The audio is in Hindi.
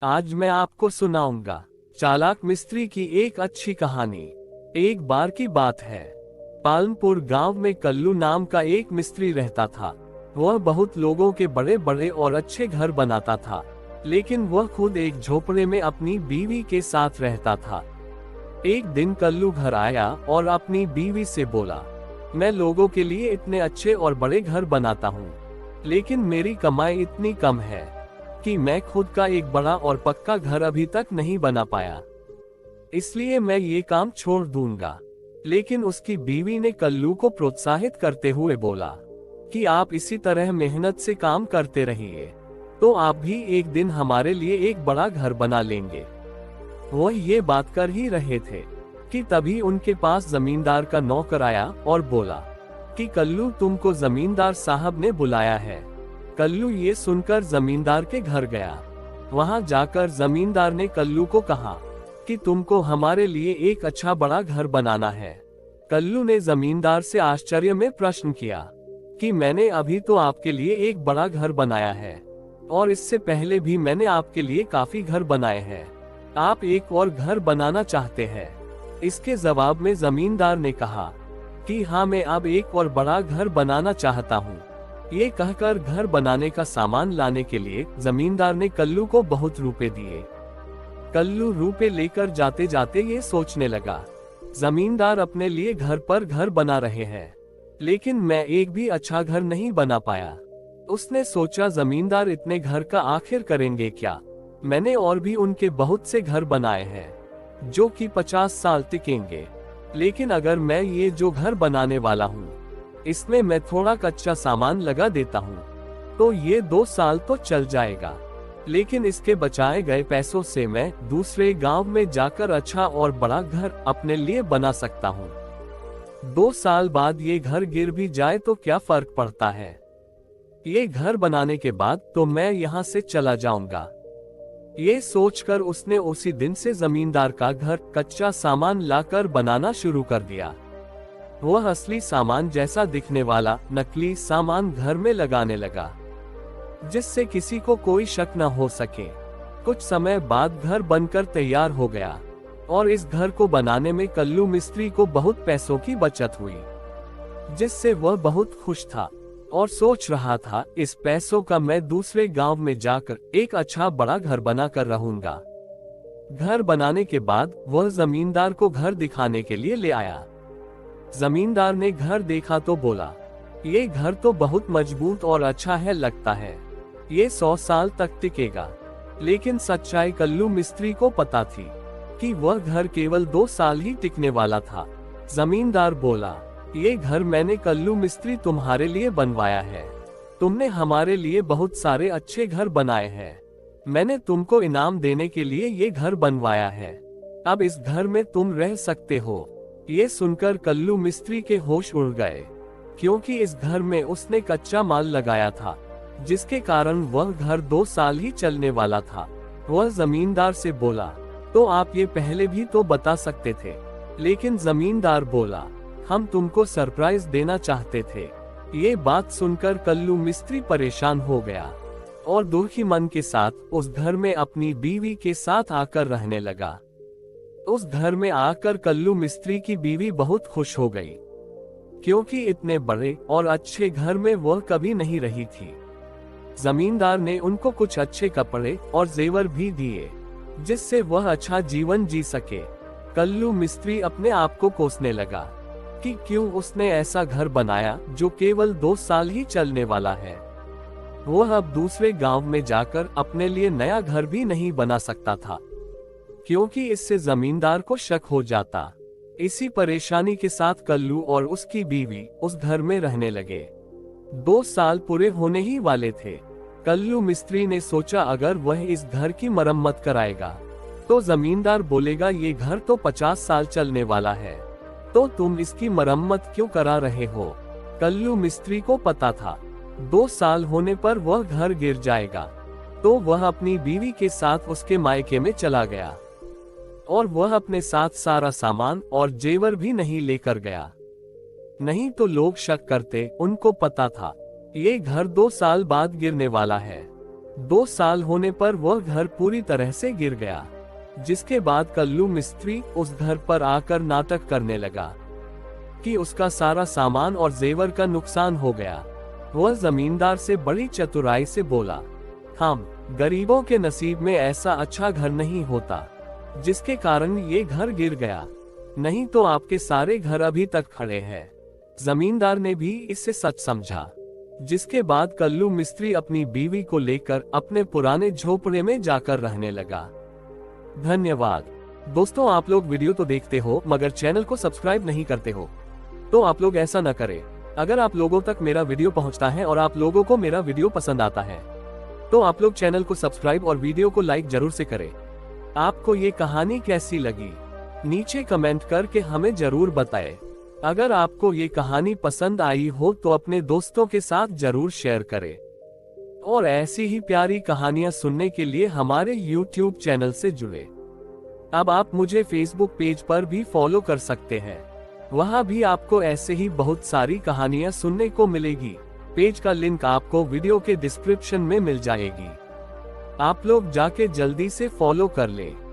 आज मैं आपको सुनाऊंगा चालाक मिस्त्री की एक अच्छी कहानी। एक बार की बात है, पालमपुर गांव में कल्लू नाम का एक मिस्त्री रहता था। वह बहुत लोगों के बड़े बड़े और अच्छे घर बनाता था, लेकिन वह खुद एक झोपड़े में अपनी बीवी के साथ रहता था। एक दिन कल्लू घर आया और अपनी बीवी से बोला, मैं लोगों के लिए इतने अच्छे और बड़े घर बनाता हूँ, लेकिन मेरी कमाई इतनी कम है कि मैं खुद का एक बड़ा और पक्का घर अभी तक नहीं बना पाया, इसलिए मैं ये काम छोड़ दूंगा। लेकिन उसकी बीवी ने कल्लू को प्रोत्साहित करते हुए बोला कि आप इसी तरह मेहनत से काम करते रहिए, तो आप भी एक दिन हमारे लिए एक बड़ा घर बना लेंगे। वह ये बात कर ही रहे थे कि तभी उनके पास जमींदार का नौकर आया और बोला कि कल्लू, तुमको जमींदार साहब ने बुलाया है। कल्लू ये सुनकर जमींदार के घर गया। वहां जाकर जमींदार ने कल्लू को कहा कि तुमको हमारे लिए एक अच्छा बड़ा घर बनाना है। कल्लू ने जमींदार से आश्चर्य में प्रश्न किया कि मैंने अभी तो आपके लिए एक बड़ा घर बनाया है, और इससे पहले भी मैंने आपके लिए काफी घर बनाए हैं। आप एक और घर बनाना चाहते हैं? इसके जवाब में जमींदार ने कहा कि हाँ, मैं अब एक और बड़ा घर बनाना चाहता हूँ। ये कहकर घर बनाने का सामान लाने के लिए जमींदार ने कल्लू को बहुत रुपए दिए। कल्लू रुपए लेकर जाते जाते ये सोचने लगा, जमींदार अपने लिए घर पर घर बना रहे हैं, लेकिन मैं एक भी अच्छा घर नहीं बना पाया। उसने सोचा, जमींदार इतने घर का आखिर करेंगे क्या? मैंने और भी उनके बहुत से घर बनाए हैं जो कि 50 साल टिकेंगे, लेकिन अगर मैं ये जो घर बनाने वाला हूँ इसमें मैं थोड़ा कच्चा सामान लगा देता हूँ तो ये 2 साल तो चल जाएगा, लेकिन इसके बचाए गए पैसों से मैं दूसरे गांव में जाकर अच्छा और बड़ा घर अपने लिए बना सकता हूँ। 2 साल बाद ये घर गिर भी जाए तो क्या फर्क पड़ता है? ये घर बनाने के बाद तो मैं यहाँ से चला जाऊंगा। ये सोचकर उसने उसी दिन से जमींदार का घर कच्चा सामान लाकर बनाना शुरू कर दिया। वह असली सामान जैसा दिखने वाला नकली सामान घर में लगाने लगा, जिससे किसी को कोई शक न हो सके। कुछ समय बाद घर बनकर तैयार हो गया, और इस घर को बनाने में कल्लू मिस्त्री को बहुत पैसों की बचत हुई, जिससे वह बहुत खुश था और सोच रहा था, इस पैसों का मैं दूसरे गांव में जाकर एक अच्छा बड़ा घर बनाकर रहूंगा। घर बनाने के बाद वह जमींदार को घर दिखाने के लिए ले आया। जमींदार ने घर देखा तो बोला, ये घर तो बहुत मजबूत और अच्छा है, लगता है ये 100 साल तक टिकेगा। लेकिन सच्चाई कल्लू मिस्त्री को पता थी कि वह घर केवल 2 साल ही टिकने वाला था। जमींदार बोला, ये घर मैंने कल्लू मिस्त्री तुम्हारे लिए बनवाया है। तुमने हमारे लिए बहुत सारे अच्छे घर बनाए हैं। मैंने तुमको इनाम देने के लिए ये घर बनवाया है। अब इस घर में तुम रह सकते हो। ये सुनकर कल्लू मिस्त्री के होश उड़ गए, क्योंकि इस घर में उसने कच्चा माल लगाया था, जिसके कारण वह घर 2 साल ही चलने वाला था। वह जमींदार से बोला, तो आप ये पहले भी तो बता सकते थे। लेकिन जमींदार बोला, हम तुमको सरप्राइज देना चाहते थे। ये बात सुनकर कल्लू मिस्त्री परेशान हो गया और दुखी मन के साथ उस घर में अपनी बीवी के साथ आकर रहने लगा। उस घर में आकर कल्लू मिस्त्री की बीवी बहुत खुश हो गई, क्योंकि इतने बड़े और अच्छे घर में वह कभी नहीं रही थी। जमींदार ने उनको कुछ अच्छे कपड़े और जेवर भी दिए, जिससे वह अच्छा जीवन जी सके। कल्लू मिस्त्री अपने आप को कोसने लगा कि क्यों उसने ऐसा घर बनाया जो केवल 2 साल ही चलने वाला है। वह अब दूसरे गांव में जाकर अपने लिए नया घर भी नहीं बना सकता था, क्योंकि इससे जमींदार को शक हो जाता। इसी परेशानी के साथ कल्लू और उसकी बीवी उस घर में रहने लगे। 2 साल पूरे होने ही वाले थे। कल्लू मिस्त्री ने सोचा, अगर वह इस घर की मरम्मत कराएगा तो जमींदार बोलेगा, ये घर तो 50 साल चलने वाला है, तो तुम इसकी मरम्मत क्यों करा रहे हो? कल्लू मिस्त्री को पता था 2 साल होने पर वह घर गिर जाएगा, तो वह अपनी बीवी के साथ उसके मायके में चला गया, और वह अपने साथ सारा सामान और जेवर भी नहीं लेकर गया। नहीं तो लोग शक करते। उनको पता था ये घर 2 साल बाद गिरने वाला है। 2 साल होने पर वह घर पूरी तरह से गिर गया, जिसके बाद कल्लू मिस्त्री उस घर पर आकर नाटक करने लगा कि उसका सारा सामान और जेवर का नुकसान हो गया। वह जमींदार से बड़ी चतुराई से बोला, हम गरीबों के नसीब में ऐसा अच्छा घर नहीं होता जिसके कारण ये घर गिर गया, नहीं तो आपके सारे घर अभी तक खड़े हैं। जमींदार ने भी इसे सच समझा, जिसके बाद कल्लू मिस्त्री अपनी बीवी को लेकर अपने पुराने झोपड़े में जाकर रहने लगा। धन्यवाद। दोस्तों, आप लोग वीडियो तो देखते हो मगर चैनल को सब्सक्राइब नहीं करते हो, तो आप लोग ऐसा न करें। अगर आप लोगों तक मेरा वीडियो पहुंचता है और आप लोगों को मेरा वीडियो पसंद आता है, तो आप लोग चैनल को सब्सक्राइब और वीडियो को लाइक जरूर से करें। आपको ये कहानी कैसी लगी नीचे कमेंट करके हमें जरूर बताएं। अगर आपको ये कहानी पसंद आई हो तो अपने दोस्तों के साथ जरूर शेयर करें, और ऐसी ही प्यारी कहानियां सुनने के लिए हमारे YouTube चैनल से जुड़े। अब आप मुझे Facebook पेज पर भी फॉलो कर सकते हैं, वहां भी आपको ऐसे ही बहुत सारी कहानियां सुनने को मिलेगी। पेज का लिंक आपको वीडियो के डिस्क्रिप्शन में मिल जाएगी, आप लोग जाके जल्दी से फॉलो कर लें।